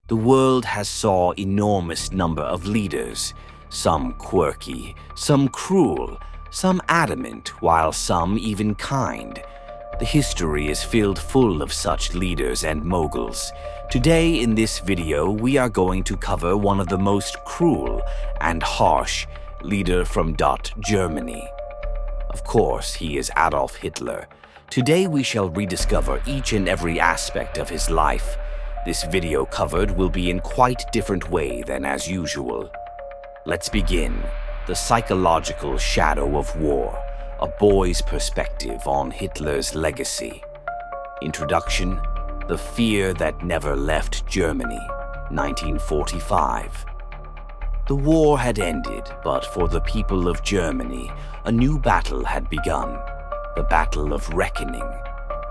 The world has saw enormous number of leaders, some quirky, some cruel, some adamant, while some even kind. The history is filled full of such leaders and moguls. Today in this video, we are going to cover one of the most cruel and harsh leader from Germany. Of course, he is Adolf Hitler. Today we shall rediscover each and every aspect of his life. This video covered will be in quite different way than as usual. Let's begin. The psychological shadow of war. A boy's perspective on Hitler's legacy. Introduction. The fear that never left Germany. 1945. The war had ended, but for the people of Germany, a new battle had begun. The Battle of Reckoning.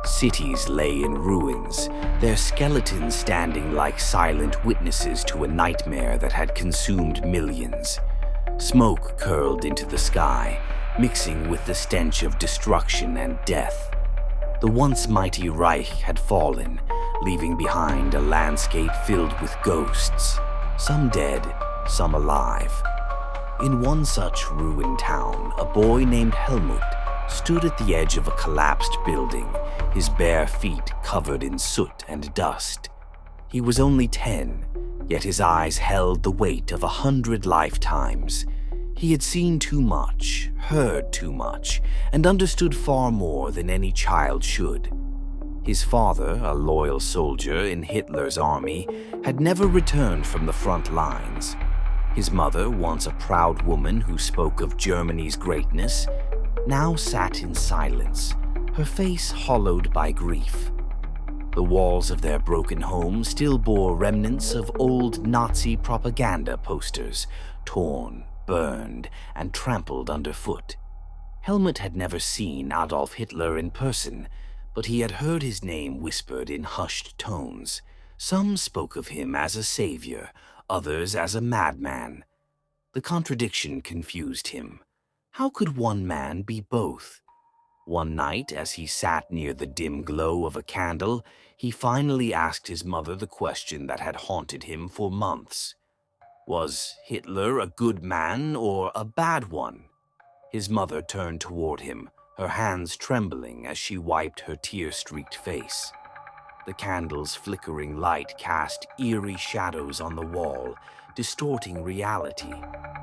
Cities lay in ruins, their skeletons standing like silent witnesses to a nightmare that had consumed millions. Smoke curled into the sky, mixing with the stench of destruction and death. The once mighty Reich had fallen, leaving behind a landscape filled with ghosts, some dead, some alive. In one such ruined town, a boy named Helmut stood at the edge of a collapsed building, his bare feet covered in soot and dust. He was only 10, yet his eyes held the weight of 100 lifetimes. He had seen too much, heard too much, and understood far more than any child should. His father, a loyal soldier in Hitler's army, had never returned from the front lines. His mother, once a proud woman who spoke of Germany's greatness, now sat in silence, her face hollowed by grief. The walls of their broken home still bore remnants of old Nazi propaganda posters, torn, burned, and trampled underfoot. Helmut had never seen Adolf Hitler in person, but he had heard his name whispered in hushed tones. Some spoke of him as a savior, others as a madman. The contradiction confused him. How could one man be both? One night, as he sat near the dim glow of a candle, he finally asked his mother the question that had haunted him for months. Was Hitler a good man or a bad one? His mother turned toward him, her hands trembling as she wiped her tear-streaked face. The candle's flickering light cast eerie shadows on the wall, distorting reality,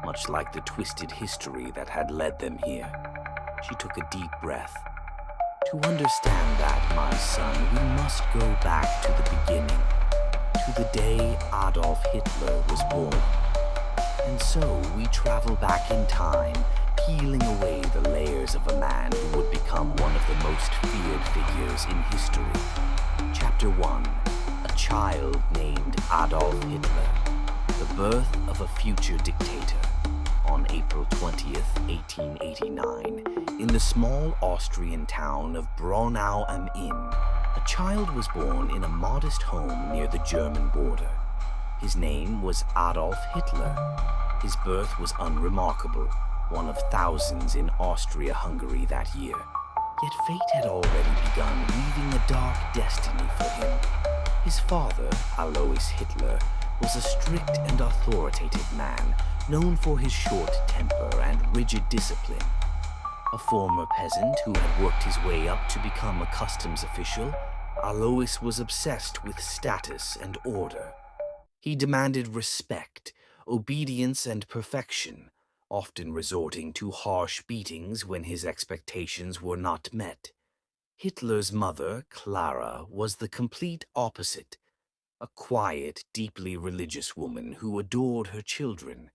much like the twisted history that had led them here. She took a deep breath. To understand that, my son, we must go back to the beginning, to the day Adolf Hitler was born. And so we travel back in time, peeling away the layers of a man who would become one of the most feared figures in history. Chapter 1. A child named Adolf Hitler. The birth of a future dictator. On April 20th, 1889, in the small Austrian town of Braunau am Inn, a child was born in a modest home near the German border. His name was Adolf Hitler. His birth was unremarkable, one of thousands in Austria-Hungary that year. Yet fate had already begun weaving a dark destiny for him. His father, Adolf Hitler, was a strict and authoritative man, known for his short temper and rigid discipline. A former peasant who had worked his way up to become a customs official, Alois was obsessed with status and order. He demanded respect, obedience, and perfection, often resorting to harsh beatings when his expectations were not met. Hitler's mother, Clara, was the complete opposite, a quiet, deeply religious woman who adored her children.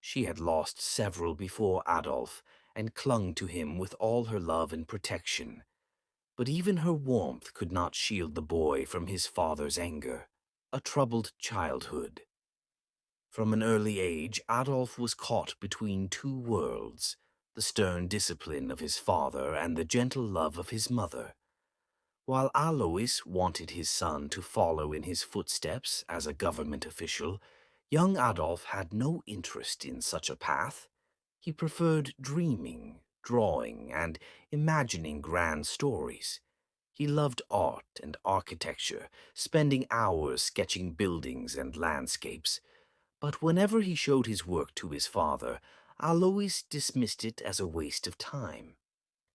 She had lost several before Adolf and clung to him with all her love and protection. But even her warmth could not shield the boy from his father's anger. A troubled childhood. From an early age, Adolf was caught between two worlds, the stern discipline of his father and the gentle love of his mother. While Alois wanted his son to follow in his footsteps as a government official, young Adolf had no interest in such a path. He preferred dreaming, drawing, and imagining grand stories. He loved art and architecture, spending hours sketching buildings and landscapes. But whenever he showed his work to his father, Alois dismissed it as a waste of time.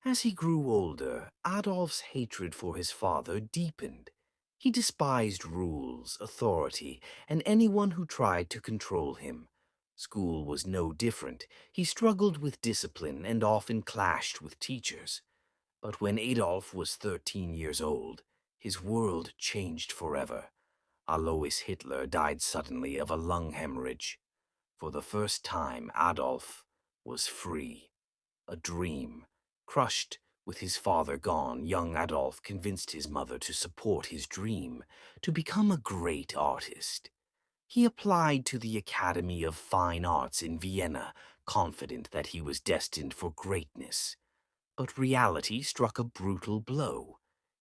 As he grew older, Adolf's hatred for his father deepened. He despised rules, authority, and anyone who tried to control him. School was no different. He struggled with discipline and often clashed with teachers. But when Adolf was 13 years old, his world changed forever. Alois Hitler died suddenly of a lung hemorrhage. For the first time, Adolf was free. A dream. Crushed with his father gone, young Adolf convinced his mother to support his dream, to become a great artist. He applied to the Academy of Fine Arts in Vienna, confident that he was destined for greatness. But reality struck a brutal blow.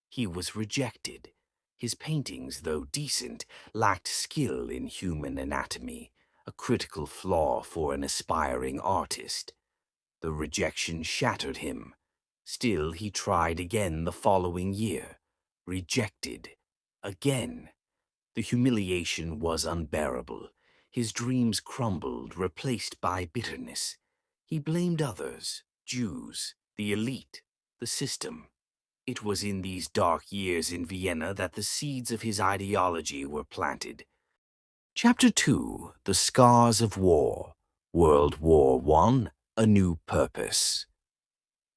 He was rejected. His paintings, though decent, lacked skill in human anatomy, a critical flaw for an aspiring artist. The rejection shattered him. Still, he tried again the following year. Rejected. Again. The humiliation was unbearable. His dreams crumbled, replaced by bitterness. He blamed others, Jews, the elite, the system. It was in these dark years in Vienna that the seeds of his ideology were planted. Chapter 2: The Scars of War. World War I: A New Purpose.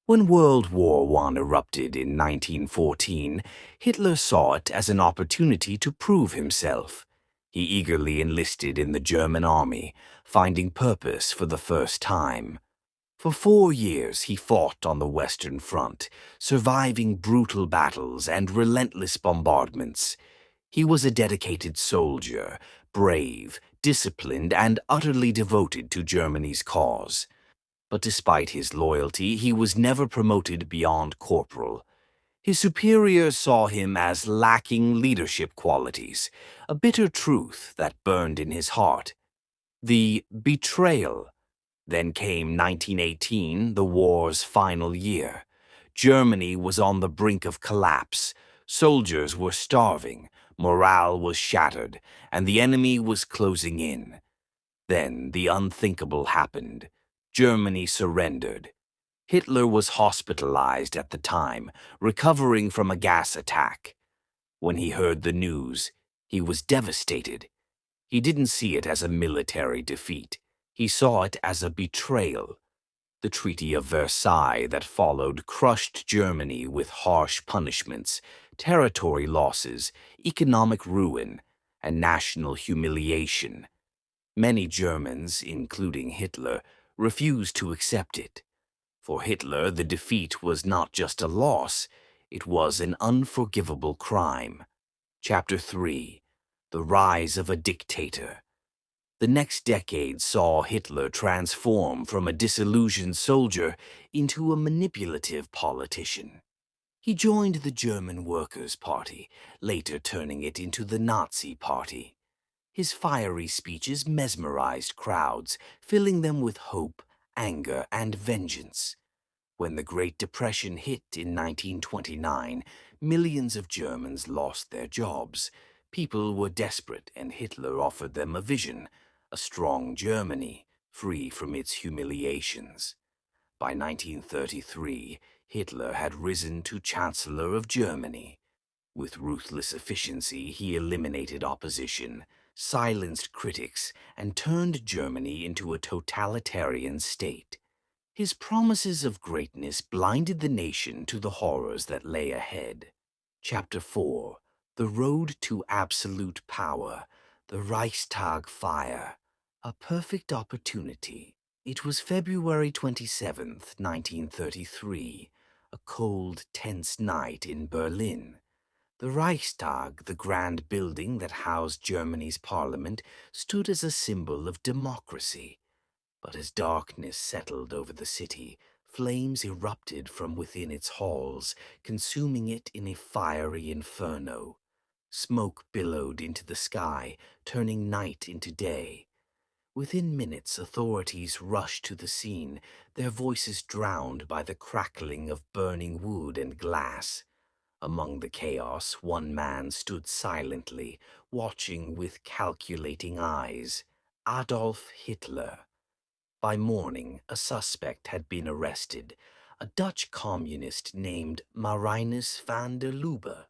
When World War I erupted in 1914, Hitler saw it as an opportunity to prove himself. He eagerly enlisted in the German army, finding purpose for the first time. For 4 years he fought on the Western Front, surviving brutal battles and relentless bombardments. He was a dedicated soldier, brave, disciplined, and utterly devoted to Germany's cause. But despite his loyalty, he was never promoted beyond corporal. His superiors saw him as lacking leadership qualities, a bitter truth that burned in his heart. The betrayal. Then came 1918, the war's final year. Germany was on the brink of collapse. Soldiers were starving, morale was shattered, and the enemy was closing in. Then the unthinkable happened. Germany surrendered. Hitler was hospitalized at the time, recovering from a gas attack. When he heard the news, he was devastated. He didn't see it as a military defeat. He saw it as a betrayal. The Treaty of Versailles that followed crushed Germany with harsh punishments, territory losses, economic ruin, and national humiliation. Many Germans, including Hitler, refused to accept it. For Hitler, the defeat was not just a loss, it was an unforgivable crime. Chapter 3: The Rise of a Dictator. The next decade saw Hitler transform from a disillusioned soldier into a manipulative politician. He joined the German Workers' Party, later turning it into the Nazi Party. His fiery speeches mesmerized crowds, filling them with hope, anger, and vengeance. When the Great Depression hit in 1929, millions of Germans lost their jobs. People were desperate, and Hitler offered them a vision: a strong Germany, free from its humiliations. By 1933, Hitler had risen to Chancellor of Germany. With ruthless efficiency, he eliminated opposition, silenced critics, and turned Germany into a totalitarian state. His promises of greatness blinded the nation to the horrors that lay ahead. Chapter 4: The Road to Absolute Power. The Reichstag Fire. A Perfect Opportunity. It was February 27th, 1933, a cold, tense night in Berlin. The Reichstag, the grand building that housed Germany's parliament, stood as a symbol of democracy. But as darkness settled over the city, flames erupted from within its halls, consuming it in a fiery inferno. Smoke billowed into the sky, turning night into day. Within minutes, authorities rushed to the scene, their voices drowned by the crackling of burning wood and glass. Among the chaos, one man stood silently, watching with calculating eyes. Adolf Hitler. By morning, a suspect had been arrested, a Dutch communist named Marinus van der Lubbe.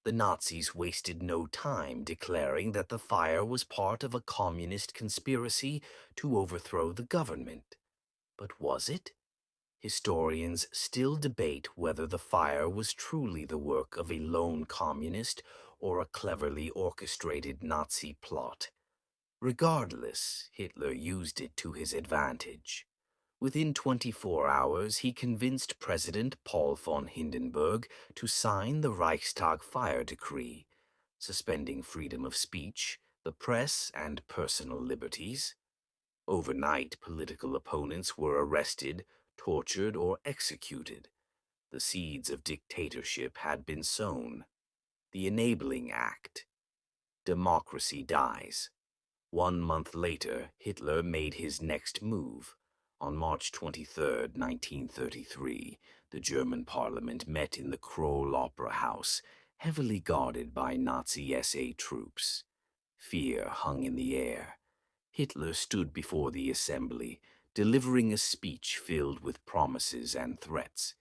The Nazis wasted no time declaring that the fire was part of a communist conspiracy to overthrow the government. But was it? Historians still debate whether the fire was truly the work of a lone communist or a cleverly orchestrated Nazi plot. Regardless, Hitler used it to his advantage. Within 24 hours, he convinced President Paul von Hindenburg to sign the Reichstag fire decree, suspending freedom of speech, the press, and personal liberties. Overnight, political opponents were arrested, tortured, or executed. The seeds of dictatorship had been sown. The Enabling Act. Democracy dies. 1 month later, Hitler made his next move. On March 23, 1933, the German parliament met in the Kroll Opera House, heavily guarded by Nazi SA troops. Fear hung in the air. Hitler stood before the assembly, delivering a speech filled with promises and threats.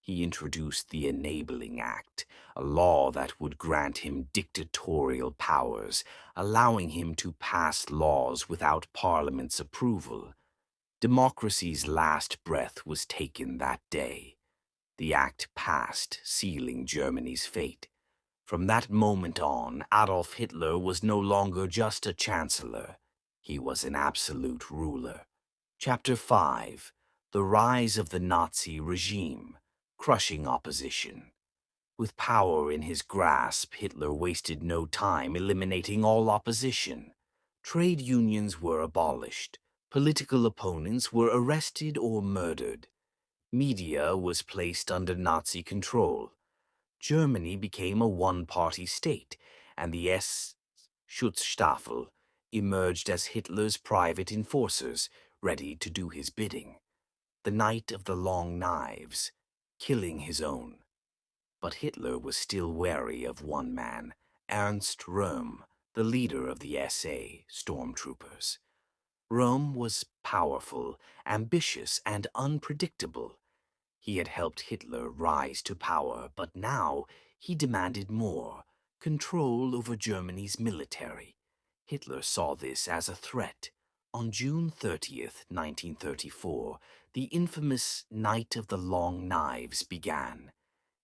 He introduced the Enabling Act, a law that would grant him dictatorial powers, allowing him to pass laws without Parliament's approval. Democracy's last breath was taken that day. The act passed, sealing Germany's fate. From that moment on, Adolf Hitler was no longer just a chancellor. He was an absolute ruler. Chapter 5. The Rise of the Nazi Regime. Crushing opposition. With power in his grasp, Hitler wasted no time eliminating all opposition. Trade unions were abolished. Political opponents were arrested or murdered. Media was placed under Nazi control. Germany became a one-party state, and the Schutzstaffel emerged as Hitler's private enforcers, ready to do his bidding. The Night of the Long Knives, killing his own. But Hitler was still wary of one man, Ernst Röhm, the leader of the SA stormtroopers. Röhm was powerful, ambitious, and unpredictable. He had helped Hitler rise to power, but now he demanded more, control over Germany's military. Hitler saw this as a threat. On June 30th, 1934, the infamous Night of the Long Knives began.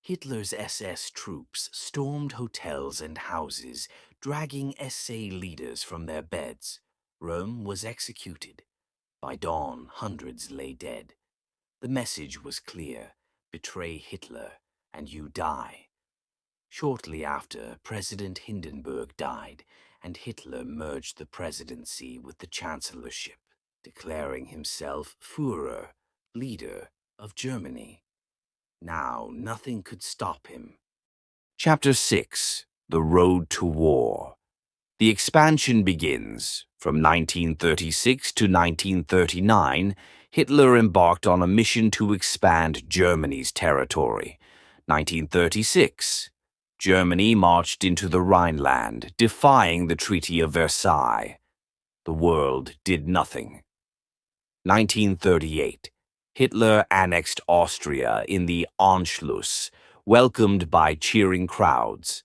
Hitler's SS troops stormed hotels and houses, dragging SA leaders from their beds. Röhm was executed. By dawn, hundreds lay dead. The message was clear: betray Hitler, and you die. Shortly after, President Hindenburg died, and Hitler merged the presidency with the chancellorship, declaring himself Führer, leader of Germany. Now nothing could stop him. Chapter 6. The Road to War. The expansion begins. From 1936 to 1939, Hitler embarked on a mission to expand Germany's territory. 1936. Germany marched into the Rhineland, defying the Treaty of Versailles. The world did nothing. 1938. Hitler annexed Austria in the Anschluss, welcomed by cheering crowds.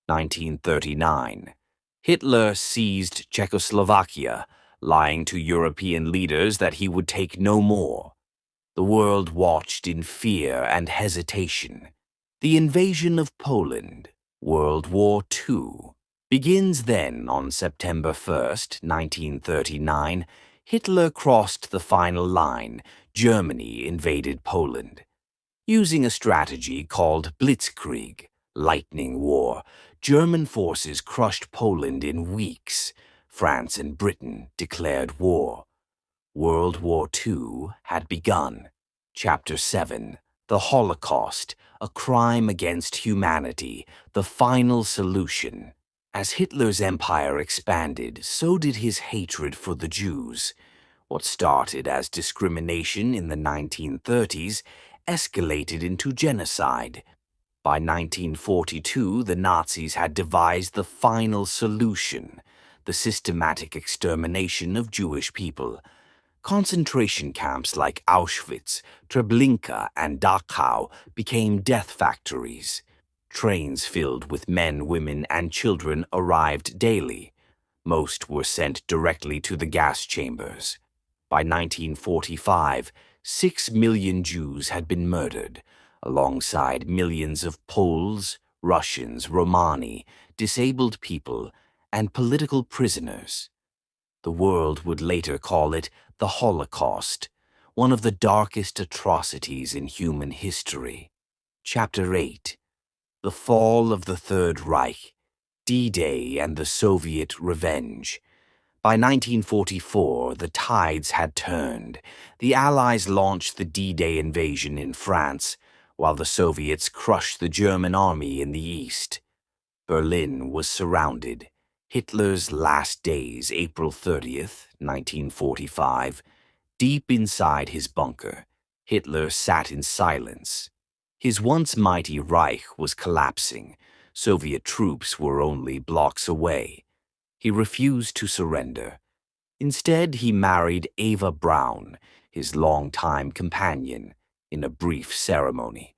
1939. Hitler seized Czechoslovakia, lying to European leaders that he would take no more. The world watched in fear and hesitation. The invasion of Poland, World War II, begins then on September 1st, 1939. Hitler crossed the final line. Germany invaded Poland. Using a strategy called Blitzkrieg, lightning war, German forces crushed Poland in weeks. France and Britain declared war. World War II had begun. Chapter 7. The Holocaust, a crime against humanity, the final solution. As Hitler's empire expanded, so did his hatred for the Jews. What started as discrimination in the 1930s escalated into genocide. By 1942, the Nazis had devised the final solution, the systematic extermination of Jewish people. Concentration camps like Auschwitz, Treblinka, and Dachau became death factories. Trains filled with men, women, and children arrived daily. Most were sent directly to the gas chambers. By 1945, 6 million Jews had been murdered, alongside millions of Poles, Russians, Romani, disabled people, and political prisoners. The world would later call it the Holocaust, one of the darkest atrocities in human history. Chapter 8: The Fall of the Third Reich, D-Day and the Soviet Revenge. By 1944, the tides had turned. The Allies launched the D-Day invasion in France, while the Soviets crushed the German army in the east. Berlin was surrounded. Hitler's last days, April 30th, 1945. Deep inside his bunker, Hitler sat in silence. His once mighty Reich was collapsing. Soviet troops were only blocks away. He refused to surrender. Instead, he married Eva Braun, his longtime companion, in a brief ceremony.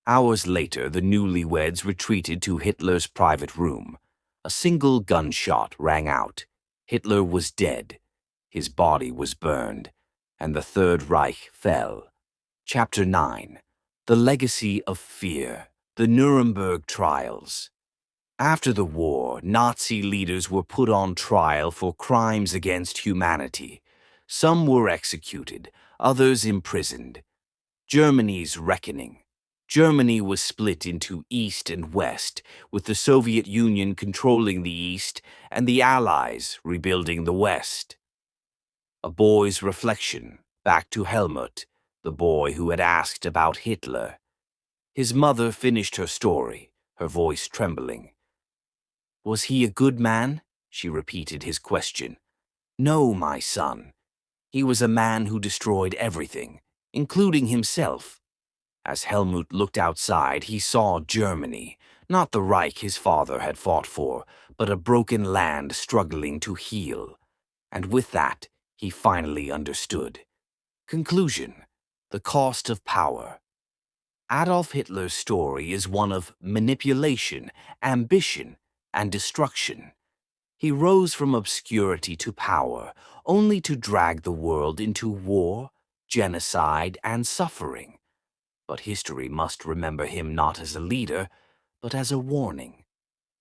Hours later, the newlyweds retreated to Hitler's private room. A single gunshot rang out. Hitler was dead. His body was burned, and the Third Reich fell. Chapter 9: The Legacy of Fear. The Nuremberg Trials. After the war, Nazi leaders were put on trial for crimes against humanity. Some were executed, others imprisoned. Germany's reckoning. Germany was split into East and West, with the Soviet Union controlling the East and the Allies rebuilding the West. A boy's reflection, back to Helmut, the boy who had asked about Hitler. His mother finished her story, her voice trembling. "Was he a good man?" she repeated his question. "No, my son. He was a man who destroyed everything, including himself." As Helmut looked outside, he saw Germany, not the Reich his father had fought for, but a broken land struggling to heal. And with that, he finally understood. Conclusion: the cost of power. Adolf Hitler's story is one of manipulation, ambition, and destruction. He rose from obscurity to power, only to drag the world into war, genocide, and suffering. But history must remember him not as a leader, but as a warning,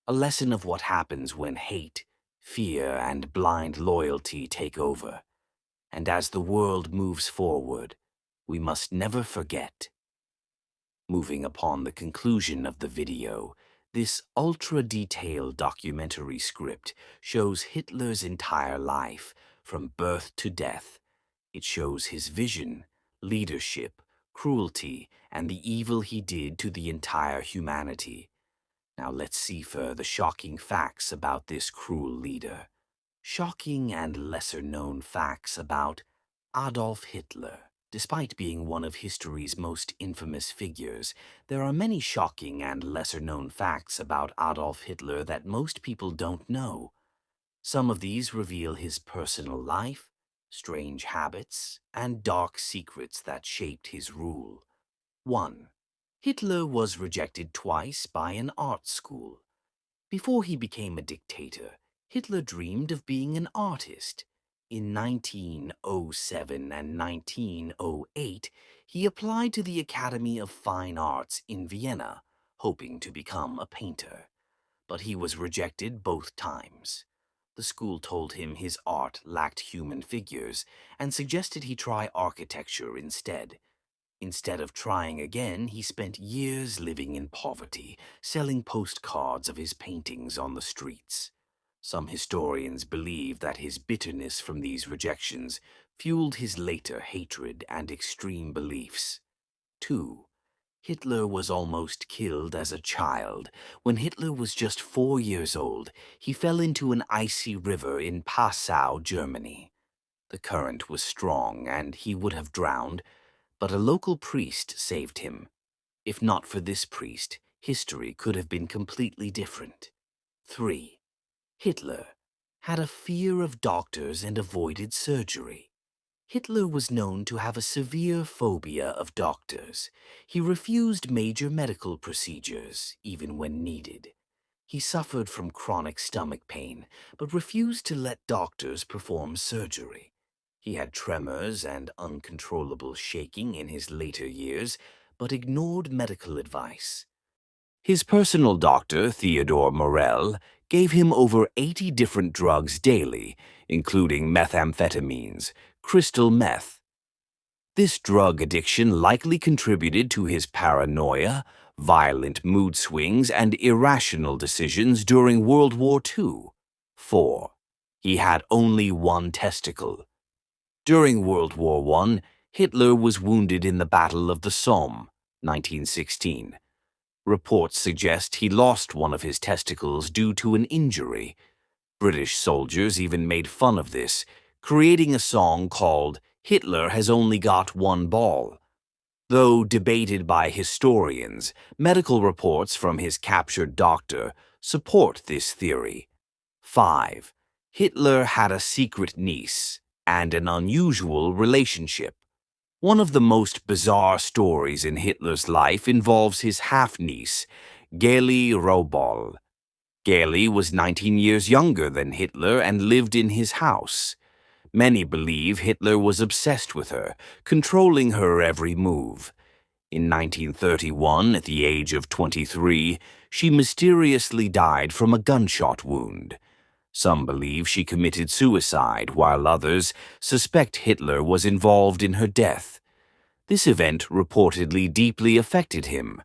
a lesson of what happens when hate, fear, and blind loyalty take over. And as the world moves forward, we must never forget. Moving upon the conclusion of the video, this ultra-detailed documentary script shows Hitler's entire life, from birth to death. It shows his vision, leadership, cruelty, and the evil he did to the entire humanity. Now let's see further shocking facts about this cruel leader. Shocking and lesser-known facts about Adolf Hitler. Despite being one of history's most infamous figures, there are many shocking and lesser-known facts about Adolf Hitler that most people don't know. Some of these reveal his personal life, strange habits, and dark secrets that shaped his rule. 1. Hitler was rejected twice by an art school. Before he became a dictator, Hitler dreamed of being an artist. In 1907 and 1908, he applied to the Academy of Fine Arts in Vienna, hoping to become a painter. But he was rejected both times. The school told him his art lacked human figures and suggested he try architecture instead. Instead of trying again, he spent years living in poverty, selling postcards of his paintings on the streets. Some historians believe that his bitterness from these rejections fueled his later hatred and extreme beliefs. 2. Hitler was almost killed as a child. When Hitler was just 4 years old, he fell into an icy river in Passau, Germany. The current was strong and he would have drowned, but a local priest saved him. If not for this priest, history could have been completely different. 3. Hitler had a fear of doctors and avoided surgery. Hitler was known to have a severe phobia of doctors. He refused major medical procedures, even when needed. He suffered from chronic stomach pain, but refused to let doctors perform surgery. He had tremors and uncontrollable shaking in his later years, but ignored medical advice. His personal doctor, Theodor Morell, gave him over 80 different drugs daily, including methamphetamines, crystal meth. This drug addiction likely contributed to his paranoia, violent mood swings, and irrational decisions during World War II. 4. He had only one testicle. During World War I, Hitler was wounded in the Battle of the Somme, 1916. Reports suggest he lost one of his testicles due to an injury. British soldiers even made fun of this, creating a song called "Hitler Has Only Got One Ball." Though debated by historians, medical reports from his captured doctor support this theory. 5. Hitler had a secret niece and an unusual relationship. One of the most bizarre stories in Hitler's life involves his half-niece, Geli Raubal. Geli was 19 years younger than Hitler and lived in his house. Many believe Hitler was obsessed with her, controlling her every move. In 1931, at the age of 23, she mysteriously died from a gunshot wound. Some believe she committed suicide, while others suspect Hitler was involved in her death. This event reportedly deeply affected him,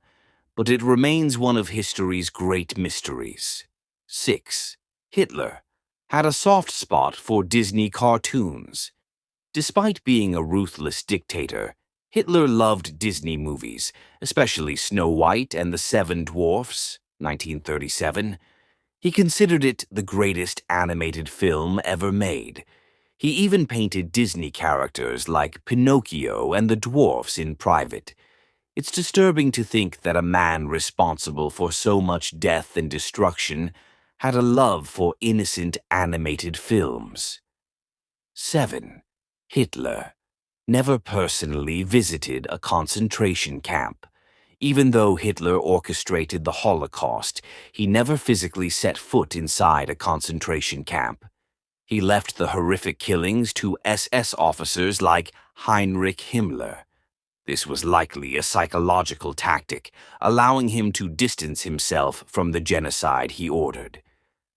but it remains one of history's great mysteries. 6. Hitler had a soft spot for Disney cartoons. Despite being a ruthless dictator, Hitler loved Disney movies, especially Snow White and the Seven Dwarfs, 1937. He considered it the greatest animated film ever made. He even painted Disney characters like Pinocchio and the dwarfs in private. It's disturbing to think that a man responsible for so much death and destruction had a love for innocent animated films. 7. Hitler never personally visited a concentration camp. Even though Hitler orchestrated the Holocaust, he never physically set foot inside a concentration camp. He left the horrific killings to SS officers like Heinrich Himmler. This was likely a psychological tactic, allowing him to distance himself from the genocide he ordered.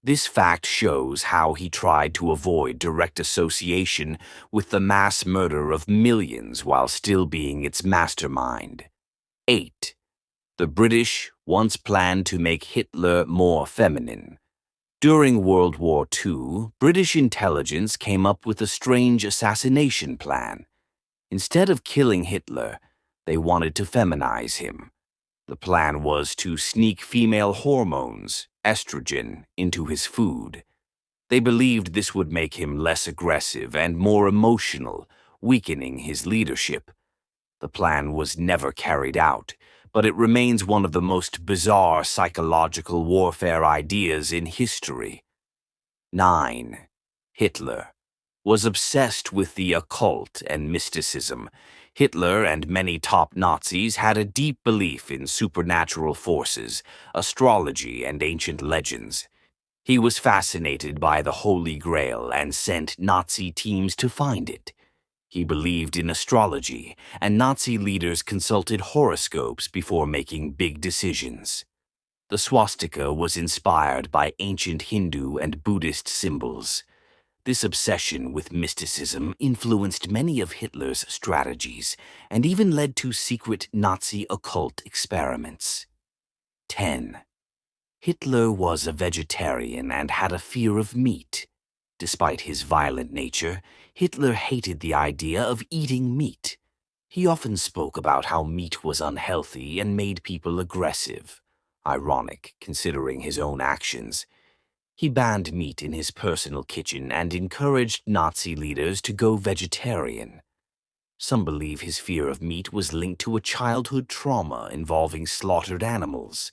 This fact shows how he tried to avoid direct association with the mass murder of millions while still being its mastermind. 8. The British once planned to make Hitler more feminine. During World War II, British intelligence came up with a strange assassination plan. Instead of killing Hitler, they wanted to feminize him. The plan was to sneak female hormones, estrogen, into his food. They believed this would make him less aggressive and more emotional, weakening his leadership. The plan was never carried out, but it remains one of the most bizarre psychological warfare ideas in history. 9. Hitler was obsessed with the occult and mysticism. Hitler and many top Nazis had a deep belief in supernatural forces, astrology, and ancient legends. He was fascinated by the Holy Grail and sent Nazi teams to find it. He believed in astrology, and Nazi leaders consulted horoscopes before making big decisions. The swastika was inspired by ancient Hindu and Buddhist symbols. This obsession with mysticism influenced many of Hitler's strategies and even led to secret Nazi occult experiments. 10. Hitler was a vegetarian and had a fear of meat. Despite his violent nature, Hitler hated the idea of eating meat. He often spoke about how meat was unhealthy and made people aggressive. Ironic, considering his own actions. He banned meat in his personal kitchen and encouraged Nazi leaders to go vegetarian. Some believe his fear of meat was linked to a childhood trauma involving slaughtered animals.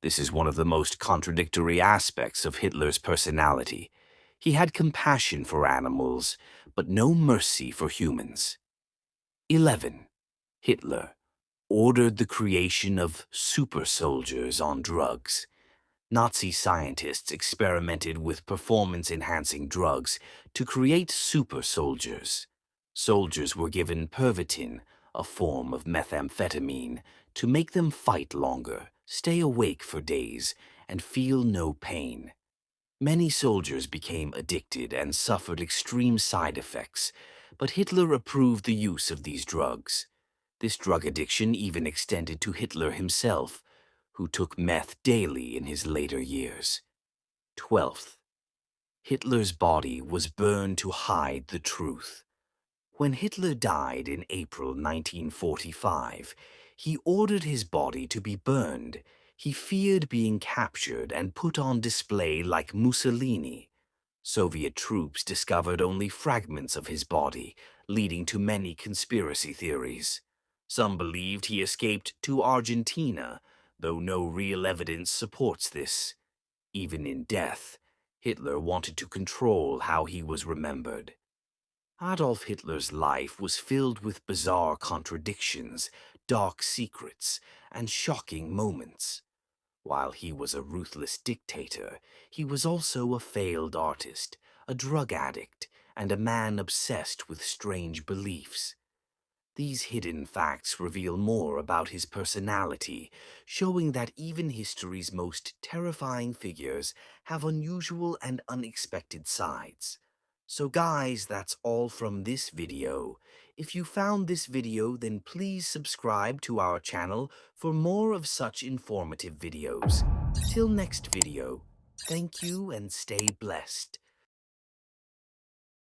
This is one of the most contradictory aspects of Hitler's personality. He had compassion for animals, but no mercy for humans. 11. Hitler ordered the creation of super soldiers on drugs. Nazi scientists experimented with performance-enhancing drugs to create super soldiers. Soldiers were given Pervitin, a form of methamphetamine, to make them fight longer, stay awake for days, and feel no pain. Many soldiers became addicted and suffered extreme side effects, but Hitler approved the use of these drugs. This drug addiction even extended to Hitler himself, who took meth daily in his later years. 12th, Hitler's body was burned to hide the truth. When Hitler died in April 1945, he ordered his body to be burned. He feared being captured and put on display like Mussolini. Soviet troops discovered only fragments of his body, leading to many conspiracy theories. Some believed he escaped to Argentina, though no real evidence supports this. Even in death, Hitler wanted to control how he was remembered. Adolf Hitler's life was filled with bizarre contradictions, dark secrets, and shocking moments. While he was a ruthless dictator, he was also a failed artist, a drug addict, and a man obsessed with strange beliefs. These hidden facts reveal more about his personality, showing that even history's most terrifying figures have unusual and unexpected sides. So guys, that's all from this video. If you found this video, then please subscribe to our channel for more of such informative videos. Till next video, thank you and stay blessed.